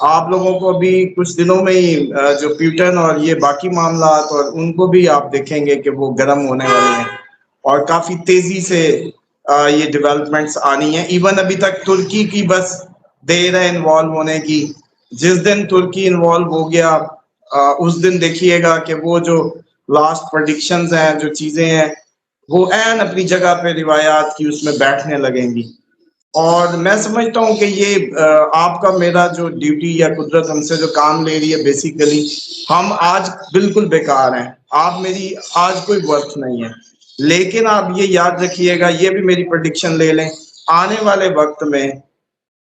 آپ لوگوں کو بھی کچھ دنوں میں ہی جو پیوٹن اور یہ باقی معاملات اور ان کو بھی آپ دیکھیں گے کہ وہ گرم ہونے والے ہیں اور کافی تیزی سے یہ ڈیولپمنٹس آنی ہیں. ایون ابھی تک ترکی کی بس دیر ہے انوالو ہونے کی. جس دن ترکی انوالو ہو گیا اس دن دیکھیے گا کہ وہ جو لاسٹ پریڈکشنز ہیں، جو چیزیں ہیں، وہ عین اپنی جگہ پہ روایات کی اس میں بیٹھنے لگیں گی. اور میں سمجھتا ہوں کہ یہ آپ کا میرا جو ڈیوٹی یا قدرت ہم سے جو کام لے رہی ہے، بیسیکلی ہم آج بالکل بیکار ہیں. آپ میری آج کوئی ورتھ نہیں ہے، لیکن آپ یہ یاد رکھیے گا، یہ بھی میری پریڈکشن لے لیں، آنے والے وقت میں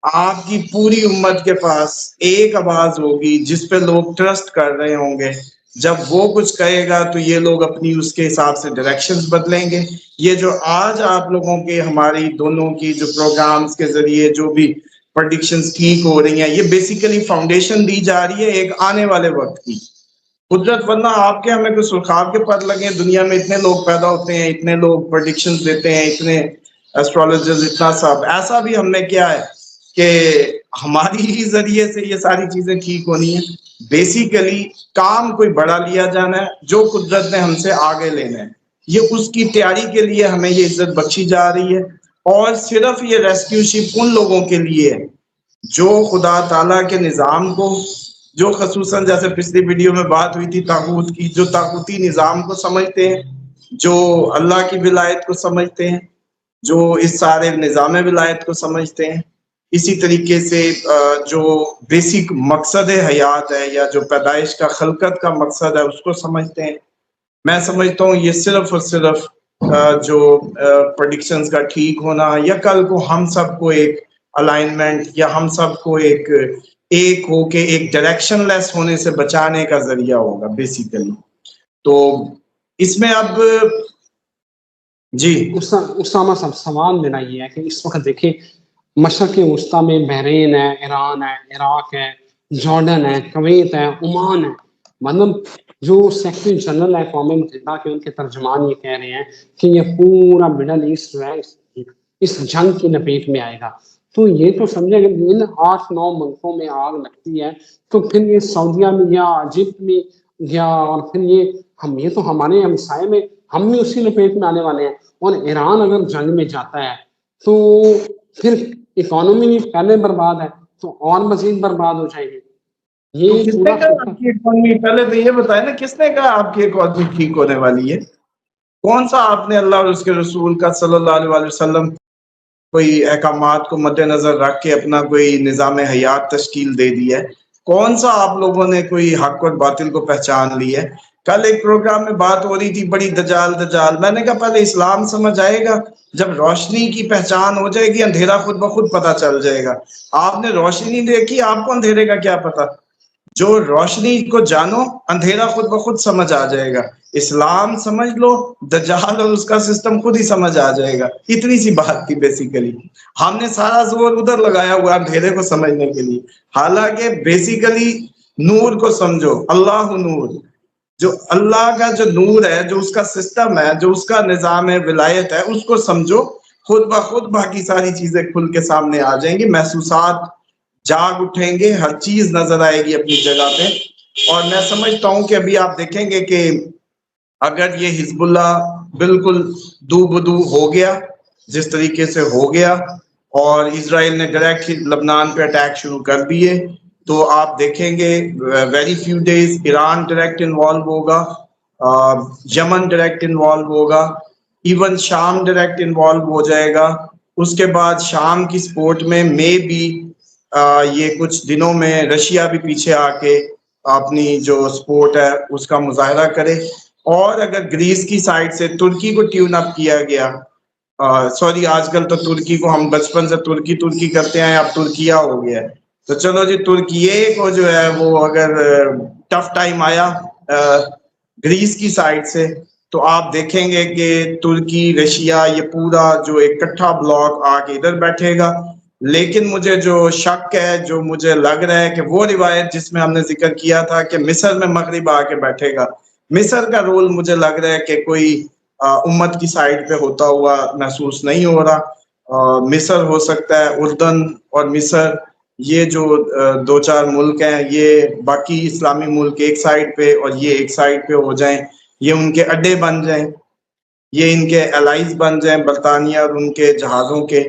آپ کی پوری امت کے پاس ایک آواز ہوگی جس پہ لوگ ٹرسٹ کر رہے ہوں گے. جب وہ کچھ کہے گا تو یہ لوگ اپنی اس کے حساب سے ڈائریکشنز بدلیں گے. یہ جو آج آپ لوگوں کے ہماری دونوں کی جو پروگرامز کے ذریعے جو بھی پریڈکشنز ٹھیک ہو رہی ہیں، یہ بیسیکلی فاؤنڈیشن دی جا رہی ہے ایک آنے والے وقت کی. قدرت ورنہ آپ کے ہمیں کوئی سرخاب کے پر لگے، دنیا میں اتنے لوگ پیدا ہوتے ہیں، اتنے لوگ پریڈکشنز دیتے ہیں، اتنے ایسٹرولوجرز، اتنا سب ایسا بھی ہم نے کیا ہے کہ ہماری ہی ذریعے سے یہ ساری چیزیں ٹھیک ہونی ہیں. بیسیکلی کام کوئی بڑا لیا جانا ہے جو قدرت نے ہم سے آگے لینا ہے. یہ اس کی تیاری کے لیے ہمیں یہ عزت بخشی جا رہی ہے. اور صرف یہ ریسکیو شپ ان لوگوں کے لیے ہے جو خدا تعالیٰ کے نظام کو، جو خصوصاً جیسے پچھلی ویڈیو میں بات ہوئی تھی طاغوت کی، جو طاغوتی نظام کو سمجھتے ہیں، جو اللہ کی ولایت کو سمجھتے ہیں، جو اس سارے نظام ولایت کو سمجھتے ہیں. اسی طریقے سے جو بیسک مقصد حیات ہے یا جو پیدائش کا خلقت کا مقصد ہے اس کو سمجھتے ہیں. میں سمجھتا ہوں یہ صرف اور صرف جو پریڈکشنز کا ٹھیک ہونا یا کل کو ہم سب کو ایک الائنمنٹ یا ہم سب کو ایک ہو کے ایک ڈائریکشن لیس ہونے سے بچانے کا ذریعہ ہوگا بیسیکلی. تو اس میں اب جی اسامہ صاحب، سوال میرا یہ ہے کہ اس وقت دیکھیں مشرق وسطیٰ میں بحرین ہے، ایران ہے، عراق ہے، جارڈن ہے، کویت ہے، عمان ہے. مطلب جو سیکرٹری جنرل ہے اقوام متحدہ کے، ان کے ترجمان یہ کہہ رہے ہیں کہ یہ پورا مڈل ایسٹ جو ہے اس جنگ کی لپیٹ میں آئے گا. تو یہ تو سمجھے کہ ان 8-9 ملکوں میں آگ لگتی ہے تو پھر یہ سعودیہ میں یا ایجپٹ میں یا اور پھر یہ تو ہمارے ہمسائے میں ہم بھی اسی لپیٹ میں آنے والے ہیں. اور ایران اگر جنگ میں جاتا ہے تو پھر اکانومی بھی پہلے برباد ہے تو اور مزید برباد ہو جائے گی. یہ کس نے پورا کہا آپ کی اکانومی، پہلے تو یہ بتائیں نا، کس نے کہا آپ کی اکانومی ٹھیک ہونے والی ہے؟ کون سا آپ نے اللہ اور اس کے رسول کا صلی اللہ علیہ وسلم کوئی احکامات کو مد نظر رکھ کے اپنا کوئی نظام حیات تشکیل دے دی ہے؟ کون سا آپ لوگوں نے کوئی حق اور باطل کو پہچان لی ہے؟ کل ایک پروگرام میں بات ہو رہی تھی بڑی دجال، میں نے کہا پہلے اسلام سمجھ آئے گا، جب روشنی کی پہچان ہو جائے گی اندھیرا خود بخود پتہ چل جائے گا. آپ نے روشنی دیکھی، آپ کو اندھیرے کا کیا پتا؟ جو روشنی کو جانو اندھیرا خود بخود سمجھ آ جائے گا. اسلام سمجھ لو، دجال اور اس کا سسٹم خود ہی سمجھ آ جائے گا. اتنی سی بات تھی بیسیکلی. ہم نے سارا زور ادھر لگایا ہوا اندھیرے کو سمجھنے کے لیے، حالانکہ بیسیکلی نور کو سمجھو. اللہ نور، جو اللہ کا جو نور ہے، جو اس کا سسٹم ہے، جو اس کا نظام ولایت ہے، اس کو سمجھو. خود بخود باقی ساری چیزیں کھل کے سامنے آ جائیں گی. محسوسات جاگ اٹھیں گے، ہر چیز نظر آئے گی اپنی جگہ پہ. اور میں سمجھتا ہوں کہ ابھی آپ دیکھیں گے کہ اگر یہ حزب اللہ بالکل دو بدو ہو گیا جس طریقے سے ہو گیا، اور اسرائیل نے ڈائریکٹ لبنان پہ اٹیک شروع کر دیے، تو آپ دیکھیں گے very few days Iran direct involve ہوگا، یمن ڈائریکٹ انوالو ہوگا، ایون شام ڈائریکٹ انوالو ہو جائے گا. اس کے بعد شام کی سپورٹ میں بھی یہ کچھ دنوں میں رشیا بھی پیچھے آ کے اپنی جو سپورٹ ہے اس کا مظاہرہ کرے. اور اگر گریس کی سائڈ سے ترکی کو ٹیون اپ کیا گیا، سوری آج کل تو ترکی کو ہم بچپن سے ترکی کرتے ہیں، اب ترکیہ ہو گیا ہے، تو چلو جی ترکیے کو جو ہے وہ اگر ٹف ٹائم آیا گریس کی سائڈ سے، تو آپ دیکھیں گے کہ ترکی، رشیا، یہ پورا جو ایک کٹھا بلاک آ کے ادھر بیٹھے گا. لیکن مجھے جو شک ہے، جو مجھے لگ رہا ہے کہ وہ روایت جس میں ہم نے ذکر کیا تھا کہ مصر میں مغرب آ کے بیٹھے گا، مصر کا رول مجھے لگ رہا ہے کہ کوئی امت کی سائڈ پہ ہوتا ہوا محسوس نہیں ہو رہا. مصر ہو سکتا ہے، اردن اور مصر یہ جو دو چار ملک ہیں یہ باقی اسلامی ملک ایک سائڈ پہ اور یہ ایک سائڈ پہ ہو جائیں، یہ ان کے اڈے بن جائیں، یہ ان کے الائز بن جائیں برطانیہ اور ان کے جہازوں کے،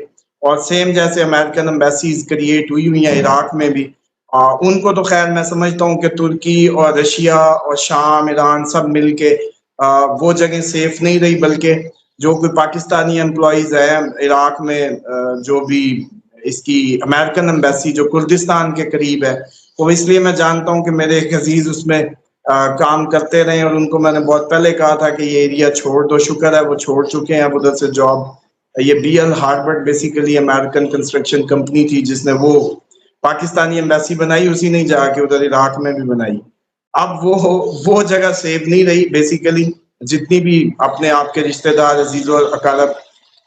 اور سیم جیسے امریکن امبیسیز کریٹ ہوئی ہیں عراق میں بھی، ان کو تو خیر میں سمجھتا ہوں کہ ترکی اور رشیا اور شام ایران سب مل کے وہ جگہ سیف نہیں رہی، بلکہ جو کوئی پاکستانی امپلائیز ہیں عراق میں جو بھی اس کی امریکن امبیسی جو کردستان کے قریب ہے، وہ اس لیے میں جانتا ہوں کہ میرے ایک عزیز اس میں کام کرتے رہے اور ان کو میں نے بہت پہلے کہا تھا کہ یہ ایریا چھوڑ دو، شکر ہے وہ چھوڑ چکے ہیں اب ادھر سے جاب۔ یہ B L Harbert basically American construction company تھی جس نے وہ پاکستانی امبیسی بنائی، اسی نے جا کے ادھر عراق میں بھی بنائی۔ اب وہ جگہ سیف نہیں رہی، بیسیکلی جتنی بھی اپنے آپ کے رشتہ دار عزیز و اقارب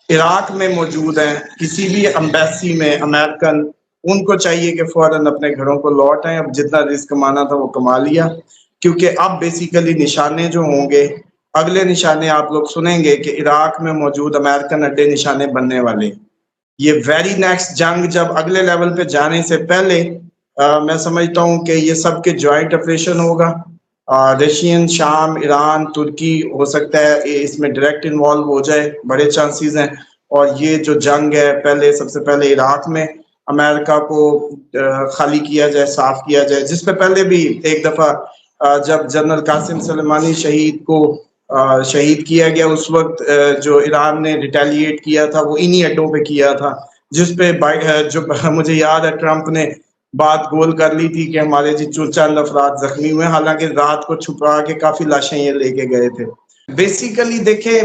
عراق میں موجود ہیں، کسی بھی امبیسی میں امریکن، ان کو چاہیے کہ فوراً اپنے گھروں کو لوٹ آئیں، اب جتنا رزق کمانا تھا وہ کما لیا، کیونکہ اب بیسیکلی نشانے جو ہوں گے، اگلے نشانے آپ لوگ سنیں گے کہ عراق میں موجود امریکن اڈے نشانے بننے والے۔ یہ ویری نیکسٹ جنگ جب اگلے لیول پہ جانے سے پہلے میں سمجھتا ہوں کہ یہ سب کے جوائنٹ آپریشن ہوگا، رشین، شام، ایران، ترکی ہو سکتا ہے اس میں ڈائریکٹ انوالو ہو جائے، بڑے چانسز ہیں، اور یہ جو جنگ ہے پہلے سب سے پہلے عراق میں امریکہ کو خالی کیا جائے، صاف کیا جائے، جس پہ پہلے بھی ایک دفعہ جب جنرل قاسم سلیمانی شہید کیا گیا، اس وقت جو ایران نے ریٹیلیٹ کیا تھا وہ انہی اڈوں پہ کیا تھا، جس پہ جو مجھے یاد ہے ٹرمپ نے بات گول کر لی تھی کہ ہمارے جی چند افراد زخمی ہوئے، حالانکہ رات کو چھپا کے کافی لاشیں یہ لے کے گئے تھے۔ بیسیکلی دیکھیں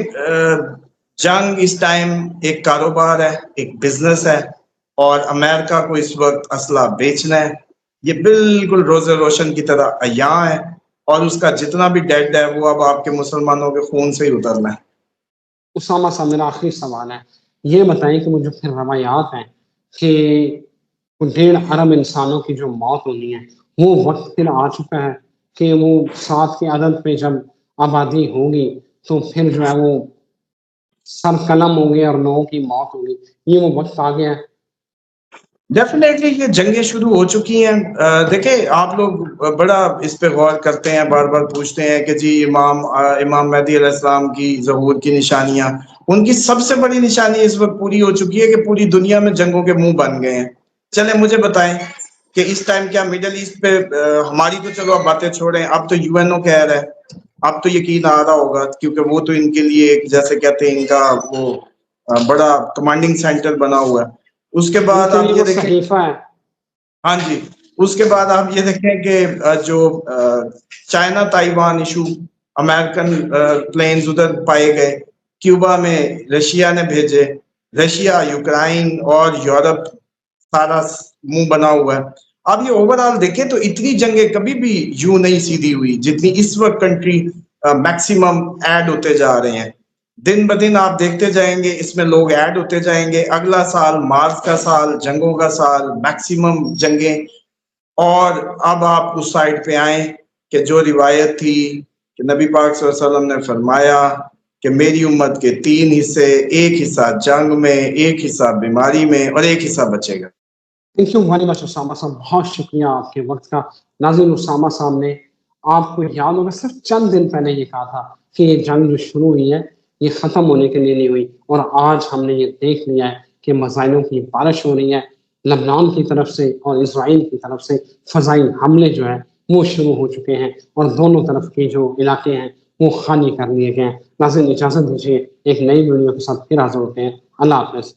جنگ اس ٹائم ایک کاروبار ہے، ایک بزنس ہے، اور امریکہ کو اس وقت اسلحہ بیچنا ہے، یہ بالکل روز روشن کی طرح عیاں ہے، اور اس کا جتنا بھی ڈیڈ ہے وہ اب آپ کے مسلمانوں کے خون سے ہی اترنا ہے۔ اسامہ صاحب میرا آخری سوال ہے، یہ بتائیں کہ وہ جو پھر روایات ہیں کہ 1.5 ارب انسانوں کی جو موت ہونی ہے، وہ وقت پھر آ چکا ہے کہ وہ 7 کے عدد پہ جب آبادی ہوگی تو پھر جو ہے وہ سر قلم ہوں گے اور لوگوں کی موت ہوگی، یہ وہ وقت آ گیا ہے؟ ڈیفینیٹلی یہ جنگیں شروع ہو چکی ہیں۔ دیکھیں آپ لوگ بڑا اس پہ غور کرتے ہیں، بار بار پوچھتے ہیں کہ جی امام مہدی علیہ السلام کی ظہور کی نشانیاں، ان کی سب سے بڑی نشانی اس وقت پوری ہو چکی ہے کہ پوری دنیا میں جنگوں کے منہ بن گئے ہیں۔ چلیں مجھے بتائیں کہ اس ٹائم کیا مڈل ایسٹ پہ ہماری تو چلو اب باتیں چھوڑیں، اب تو یو این او کہہ رہا ہے، اب تو یقین آ رہا ہوگا، کیونکہ وہ تو ان کے لیے جیسے کہتے ہیں ان کا وہ بڑا کمانڈنگ سینٹر بنا ہوا ہے۔ اس کے بعد آپ یہ دیکھیں، صحیفہ ہے۔ ہاں جی، اس کے بعد آپ یہ دیکھیں کہ جو China Taiwan issue, American planes ادھر پائے گئے، کیوبا میں رشیا نے بھیجے، رشیا، یوکرائن اور یورپ سارا منہ بنا ہوا ہے۔ اب یہ اوورآل دیکھیں تو اتنی جنگیں کبھی بھی یوں نہیں سیدھی ہوئی جتنی اس وقت کنٹری میکسیمم ایڈ ہوتے جا رہے ہیں۔ دن بدن آپ دیکھتے جائیں گے اس میں لوگ ایڈ ہوتے جائیں گے، اگلا سال مارس کا سال، جنگوں کا سال، میکسیمم جنگیں۔ اور اب آپ اس سائڈ پہ آئیں کہ جو روایت تھی کہ نبی پاک صلی اللہ علیہ وسلم نے فرمایا کہ میری امت کے 3 حصے، ایک حصہ جنگ میں، ایک حصہ بیماری میں، اور ایک حصہ بچے گا۔ Thank you very much Osama صاحب، بہت شکریہ آپ کے وقت کا۔ ناظرین، اسامہ صاحب نے آپ کو یاد ہوگا صرف چند دن پہلے یہ کہا تھا کہ یہ جنگ جو شروع ہوئی ہے یہ ختم ہونے کے لیے نہیں ہوئی، اور آج ہم نے یہ دیکھ لیا ہے کہ میزائلوں کی بارش ہو رہی ہے لبنان کی طرف سے، اور اسرائیل کی طرف سے فضائی حملے جو ہیں وہ شروع ہو چکے ہیں، اور دونوں طرف کے جو علاقے ہیں وہ خالی کر لیے گئے ہیں۔ ناظرین اجازت دیجیے، ایک نئی ویڈیو کے ساتھ پھر حاضر ہوتے ہیں۔ اللہ حافظ۔